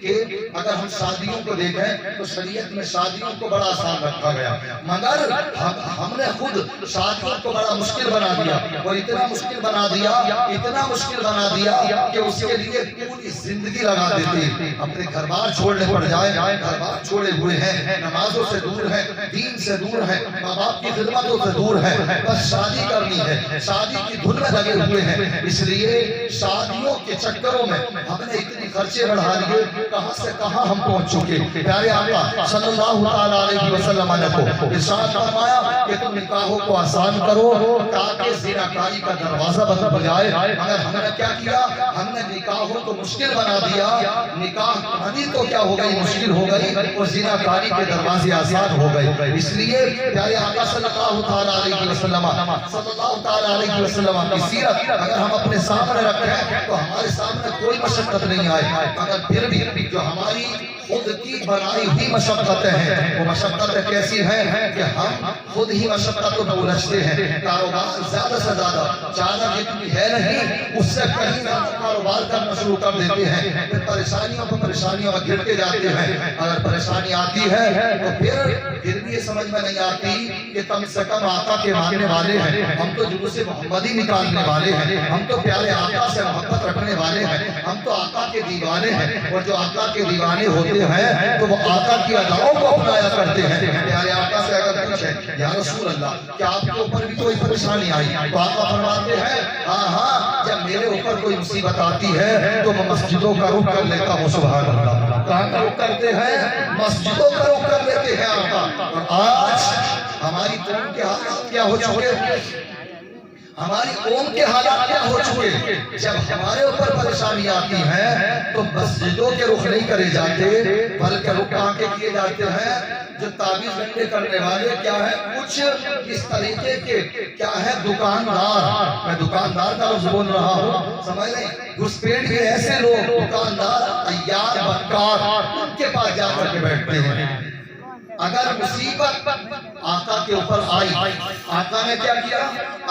کہ اگر ہم شادیوں کو دیکھیں تو شریعت میں شادیوں کو بڑا آسان رکھا گیا، مگر ہم نے خود شادیوں کو بڑا مشکل بنا دیا، اور اتنا مشکل بنا دیا کہ اس کے لیے پوری زندگی لگا دیتے، اپنے گھر بار چھوڑنے پڑ جائے، گھر بار چھوڑے ہوئے ہیں، نمازوں سے دور ہیں، دین سے دور ہیں، ماں باپ کی خدمتوں سے دور ہیں، بس شادی کرنی ہے، شادی کی دھن میں لگے ہوئے ہیں۔ اس لیے شادیوں کے چکروں میں ہم نے اتنی خرچے بڑھا دیے، کہاں سے کہاں ہم پہنچ چکے۔ پیارے آقا صلی اللہ علیہ وسلم نے کو ارشاد فرمایا کہ تم نکاحوں کو آسان کرو تاکہ زناکاری کا دروازہ بند ہو جائے، مگر ہم نے کیا کیا؟ ہم نے نکاحوں کو مشکل بنا دیا، نکاح کہانی تو کیا ہو گئی؟ مشکل ہو گئی، اور زناکاری کے دروازے آسان ہو گئے۔ اس لیے پیارے آقا صلی اللہ علیہ وسلم کی سیرت اگر ہم اپنے سامنے رکھیں تو ہمارے سامنے کوئی مشقت نہیں آئے، مگر پھر بھی جو ہماری خود کی بنائی ہوئی مشقتیں ہیں، وہ مشقتیں کیسی ہیں کہ ہم خود ہی مشقتوں میں الجھتے ہیں۔ کاروبار زیادہ سے زیادہ جتنی ہے نہیں، اس سے کہیں زیادہ کاروبار کرنا شروع کر دیتے ہیں، پھر پریشانیوں میں گرتے جاتے ہیں۔ اگر پریشانی آتی ہے تو پھر بھی یہ سمجھ میں نہیں آتی کہ کم سے کم آقا کے ماننے والے ہیں، ہم تو جلوس محمدی نکالنے والے ہیں، ہم تو پیارے آقا سے محبت رکھنے والے ہیں، ہم تو آقا کے دیوانے ہیں، اور جو آقا کے دیوانے ہوتے ہیں تو وہ آقا کی اداؤں کو اپنایا کرتے ہیں۔ پیارے آقا سے اگر پوچھیں یا رسول اللہ کیا آپ کے اوپر بھی کوئی پریشانی آئی، تو آقا فرماتے ہیں ہاں، جب میرے اوپر کوئی مصیبت آتی ہے تو میں مسجدوں کا رخ کر لیتا ہوں۔ سبحان اللہ، کہاں کا رخ کرتے ہیں؟ مسجدوں کا رخ کر لیتے ہیں آقا۔ اور آج ہماری قوم کے حالات کیا ہو چکے جب ہمارے اوپر پریشانی آتی ہے تو مسجدوں کے رخ نہیں کرے جاتے، بلکہ رخ کہاں کے کیے جاتے ہیں؟ جو تعویذ گنڈے کرنے والے کیا ہے، کچھ اس طریقے کے کیا ہے، دکاندار، میں دکاندار کا لفظ بول رہا ہوں، سمجھ لیں، گھسپیٹ کے ایسے لوگ، دکاندار، عیار، بکار، ان کے پاس جا کر کے بیٹھتے ہیں۔ اگر مصیبت آقا کے اوپر آئی، آقا نے کیا کیا؟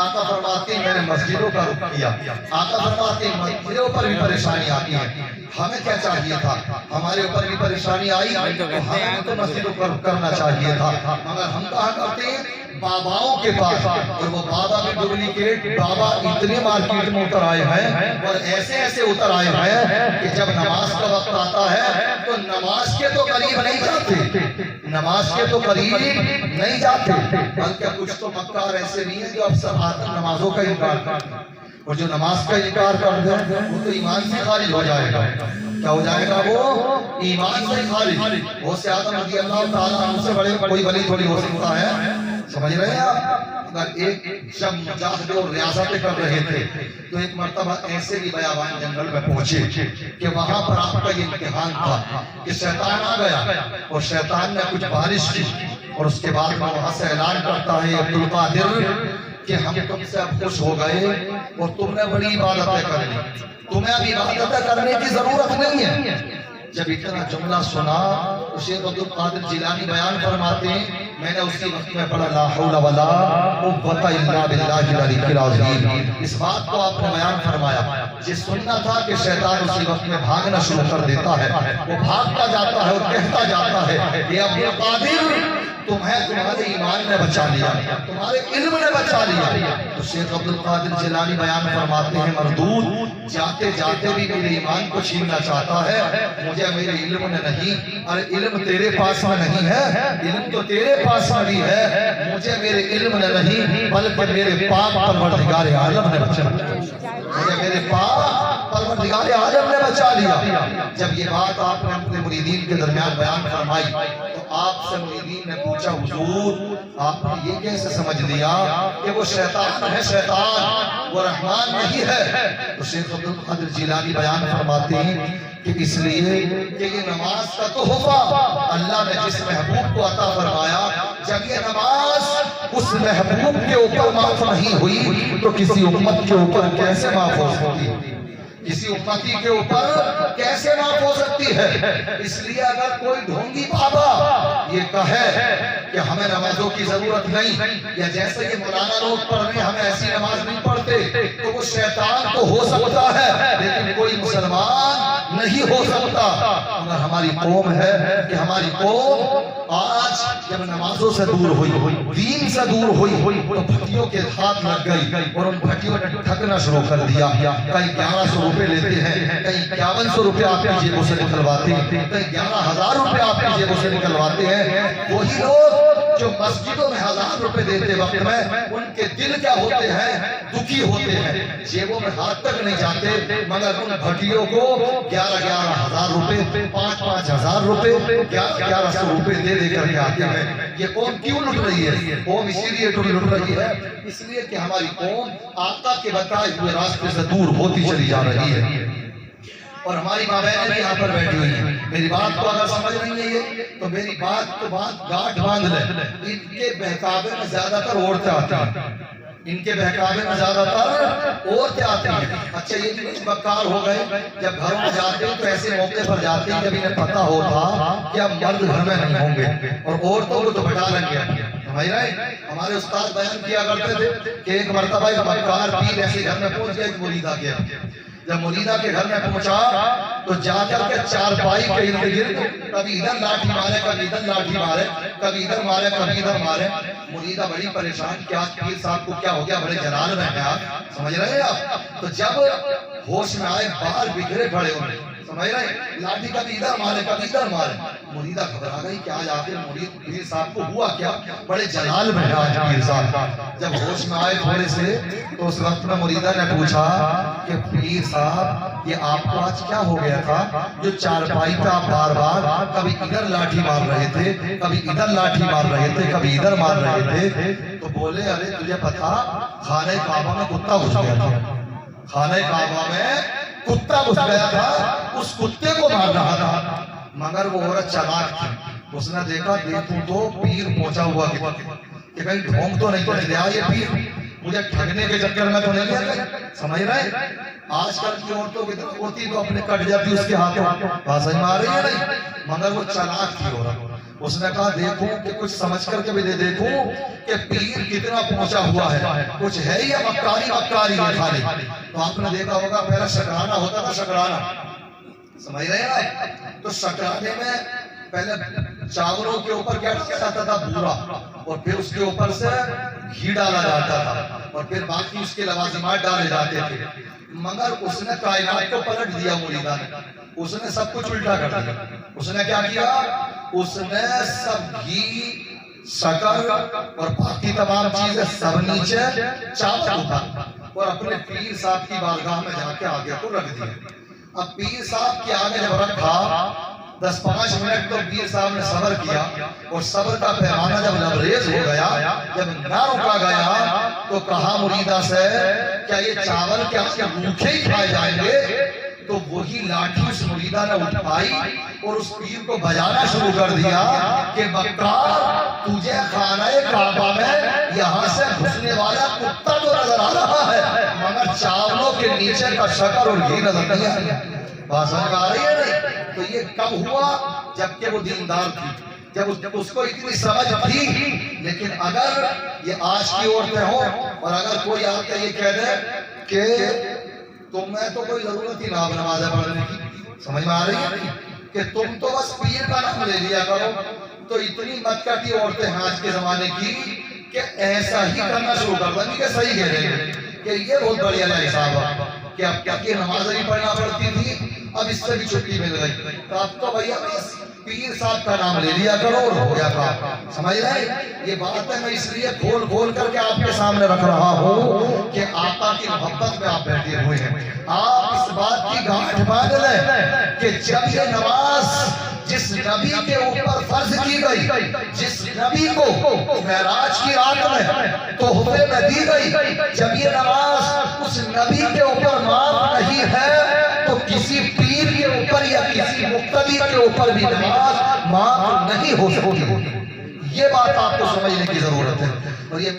آقا فرماتے ہیں میں نے مسجدوں کا رخ کیا۔ آقا فرماتے ہیں میرے اوپر بھی پریشانی آتی ہے، ہمیں کیا چاہیے تھا؟ ہمارے اوپر بھی پریشانی آئی تو ہمیں تو مسجدوں کا رخ کرنا چاہیے تھا، مگر ہم کہاں کرتے ہیں؟ باباؤں کے پاس، اور وہ بابا بھی ڈپلیکیٹ بابا اتنے مارکیٹ میں اتر آئے ہیں، اور ایسے اتر آئے ہیں کہ جب نماز کا وقت آتا ہے تو نماز کے تو قریب نہیں جاتے، بلکہ کچھ تو مکار ایسے نہیں ہیں جو اب سب نمازوں کا انکار کرتے ہیں، اور جو نماز کا انکار کر دیں وہ تو ایمان سے خارج ہو جائے گا۔ کیا ہو جائے گا؟ وہ ایمان سے خارج۔ غوث اعظم رضی اللہ تعالیٰ عنہ سے بڑے کوئی ولی تھوڑی ہو سکتا ہے، سمجھ رہے ہیں آپ؟ اگر ایک جب مجاہد اور ریاضتیں کر رہے تھے تو ایک مرتبہ ایسے بھی بیابان جنگل میں پہنچے کہ وہاں پر آپ کا یہ امتحان تھا کہ شیطان آ گیا، اور شیطان نے کچھ بارش کی، اور اس کے بعد وہ وہاں سے اعلان کرتا ہے عبدالقادر کہ ہم تم سے اب خوش ہو گئے اور تم نے بڑی عبادتیں کر لی، تمہیں اب عبادتیں کرنے کی ضرورت نہیں ہے۔ جب اتنا جملہ سنا تو شیخ عبدالقادر جیلانی بیان فرماتے ہیں میں نے اسی وقت میں پڑھا لا حول ولا قوت الا باللہ العلی العظیم۔ اس بات کو آپ نے بیان فرمایا، یہ سننا تھا کہ شیطان اسی وقت میں بھاگنا شروع کر دیتا ہے، وہ بھاگتا جاتا ہے اور کہتا جاتا ہے کہ عبدالقادر تمہیں تمہارے ایمان نے بچا لیا، تمہارے علم نے بچا لیا۔ تو شیخ عبدالقادر جیلانی بیان فرماتے ہیں مردود جاتے جاتے بھی میرے ایمان کو چھیننا چاہتا ہے، مجھے میرے علم نے نہیں، اور علم تیرے پاس میں نہیں ہے، علم تو تیرے پاس میں بھی ہے، مجھے میرے علم نے نہیں بلکہ میرے پاک پروردگار عالم نے بچا لیا، مجھے میرے پاک پروردگار عالم نے بچا لیا۔ جب یہ بات آپ نے اپنے مریدین کے درمیان بیان فرمائی تو آپ سے مریدین نے پوچھا حضور آپ نے یہ کیسے سمجھ لیا کہ وہ شیطان ہے؟ شیطان وہ رحمان نہیں ہے۔ تو شیخ عبدالقادر جیلانی بیان فرماتے ہیں کہ اس لیے کہ یہ نماز کا تحفہ اللہ نے جس محبوب کو عطا فرمایا، جب یہ نماز اس محبوب کے اوپر معاف نہیں ہوئی تو کسی امت کے اوپر کیسے معاف ہو سکتی ہے؟ کسی امتی کے اوپر کیسے معاف ہو سکتی ہے؟ اس لیے اگر کوئی ڈھونگی بابا یہ کہے کہ ہمیں نمازوں کی ضرورت نہیں، یا جیسے کہ مولانا لوگ پڑھ رہے ہیں ہمیں ایسی نماز نہیں پڑھتے، تو وہ شیطان تو ہو سکتا ہے لیکن کوئی مسلمان نہیں ہو سکتا، مگر ہماری قوم ہے کہ ہماری قوم آج جب نمازوں سے دور ہوئی، دین سے دور ہوئی، تو بھٹیوں کے ہاتھ لگ گئی اور ان بھٹیوں نے ٹھگنا شروع کر دیا۔ کہیں 1100 روپے لیتے ہیں، کہیں 5100 روپے آپ کی جیبوں سے نکلواتے ہیں، کہیں 11,000 روپے آپ کی جیبوں سے نکلواتے ہیں۔ وہی لوگ جو مسجدوں میں 1000 روپے دیتے وقت میں ان کے دل کیا ہوتے ہیں؟ دکھی ہوتے ہیں، جیبوں میں ہاتھ تک نہیں جاتے، مگر ان بھٹیوں کو 11,000 روپے، 5,000 روپے، 1100 روپے دے کر کے آتے ہیں۔ یہ قوم کیوں لٹ رہی ہے؟ قوم اسی لیے لٹ رہی ہے، اس لیے کہ ہماری قوم آقا کے بتائے ہوئے راستے سے دور ہوتی چلی جا رہی ہے۔ اور ہماری ماں بہنیں بھی یہاں پر بیٹھی ہوئی ہیں، میری بات کو اگر سمجھ نہیں ہے یہ تو میری بات گاٹھ باندھ لیں۔ ان کے بہکاوے میں زیادہ تر عورتیں آتی ہیں، ان کے بہکاوے میں زیادہ تر عورتیں آتی ہیں۔ اچھا یہ بھی مکار ہو گئے، جب گھروں میں جاتے ہیں تو ایسے موقع پر جاتے ہیں جب انہیں پتہ ہوتا کہ اب مرد گھر میں نہیں ہوں گے اور عورتوں کو تو بٹا لیں گے۔ ہمارے استاد بیان کیا کرتے تھے کہ ایک مرتبہ ایک مکار پیر ایسے گھر میں پہنچ گیا، ایک مریدہ کے۔ جب مریدہ کے گھر میں پہنچا تو جا کر کے چارپائی کے ارد گرد کبھی ادھر لاٹھی مارے، کبھی ادھر لاٹھی مارے، کبھی ادھر مارے، کبھی ادھر مارے۔ مریدہ بڑی پریشان، کیا پیر صاحب کو کیا ہو گیا؟ بڑے جلال میں ہیں آپ، سمجھ رہے ہیں آپ؟ تو جب ہوش میں آئے بال بکھرے پڑے ہوئے، سمجھ رہے ہیں، لاٹھی کبھی ادھر مارے کبھی ادھر مارے۔ مریدہ گھبرا گئی کہ آج آخر مرید پیر صاحب کو ہوا کیا؟ بڑے جلال میں ہے آج پیر صاحب۔ جب ہوش میں آئے تھوڑے سے تو اس وقت میں مریدہ نے پوچھا کہ پیر صاحب یہ آپ کو آج کیا ہو گیا تھا جو چارپائی پہ آپ بار بار کبھی ادھر لاٹھی مار رہے تھے، کبھی ادھر لاٹھی مار رہے تھے، کبھی ادھر مار رہے تھے؟ تو بولے ارے تجھے پتا خانہ کعبہ میں کتا گھس گیا تھا، خانہ کعبہ میں کتا گھس گیا تھا، اس کتے کو مار رہا تھا۔ مگر وہ عورت چالاک تھی، اس نے دیکھا دیکھوں تو پیر پہنچا ہوا کہ کہیں ڈھونگ تو نہیں تو لیا یہ پیر، مجھے ٹھگنے کے چکر میں تو نہیں لیا۔ سمجھ رہے؟ آج کل کی عورتوں کی طرف ہوتی تو اپنے کٹ جاتی اس کے ہاتھوں، بات سمجھ میں آ رہی ہے نہیں؟ مگر وہ چالاک تھی عورت، اس نے کہا دیکھوں کہ کچھ سمجھ کر کے بھی دے دیکھوں کہ پیر کتنا پہنچا ہوا ہے، کچھ ہے یا مکاری ہے خالی۔ تو آپ نے دیکھا ہوگا پہلا شکرانہ ہوتا تھا، شکرانہ، سمجھ رہے ہیں؟ تو شکرانے میں پہلے چاولوں کے اوپر کیا ڈالا جاتا تھا؟ بورا، اور پھر اس کے اوپر سے گھی ڈالا جاتا تھا اور پھر باقی اس کے لوازمات ڈالے جاتے تھے۔ مگر اس نے کائنات کو پلٹ دیا مریدہ نے، اس نے سب کچھ الٹا کر دیا۔ اس نے کیا کیا؟ اس نے سب گھی، شکر اور باقی تمام چیزیں سب نیچے چاول اتارا اور اپنے پیر صاحب کی بارگاہ میں جا کے آگے کو رکھ دیا۔ اب پیر صاحب کے آگے جب رکھا 10-5 منٹ تو پیر صاحب نے صبر کیا اور صبر کا پیمانہ جب لبریز ہو گیا، جب نہ رکا گیا تو کہا مریدہ سے کیا یہ چاول کیا بھوکے ہی کھائے جائیں گے؟ تو وہی لاٹھی اس مریدہ نے اٹھائی اور اس پیر کو بجانا شروع کر دیا کہ مکار تجھے خانہ کعبہ میں یہاں سے گھسنے والا کتا تو نظر آ رہا ہے، مگر چاولوں کے نیچے کا شکر اور گھی نظر نہیں آ رہا۔ بات سمجھ آ رہی ہے نہیں؟ تو یہ کب ہوا؟ جبکہ وہ دیندار تھی، جب اس کو اتنی سمجھ تھی۔ لیکن اگر یہ آج کی عورتیں ہوں اور اگر کوئی آ کے یہ کہہ دے کہ تمہیں تو کوئی ضرورت ہی نہ نمازیں پڑھنے کی، سمجھ میں آ رہی ہے کہ تم تو بس پیر کا نام لے لیا کرو، تو اتنی متکٹی عورتیں ہیں آج کے زمانے کی کہ ایسا ہی کرنا شروع کر دیں کہ صحیح کہہ رہے ہیں کہ یہ بہت بڑی اللہ حساب ہے کہ اب تک یہ نماز نہیں پڑھنا پڑتی تھی، اب اس سے بھی چھٹی مل گئی، تو اب تو بھیا بس پیر صاحب کا نام لے لیا کرو اور ہو گیا تھا۔ سمجھ رہے؟ یہ بات ہے میں اس لیے کھول کر کے آپ کے سامنے رکھ رہا ہوں کہ آقا کی محبت میں آپ بیٹھے ہوئے ہیں۔ آپ اس بات کی گاٹھ باندھ لیں کہ جب یہ نماز جس نبی کے اوپر فرض کی گئی، جس نبی کو معراج کی رات میں تحفے میں دی گئی، جب یہ نماز اس نبی کے اوپر معاف نہیں ہے تو کسی پیر کے اوپر یا کسی مقتدی کے اوپر بھی نماز معاف نہیں ہو سکتی۔ یہ بات آپ کو سمجھنے کی ضرورت ہے۔ اور یہ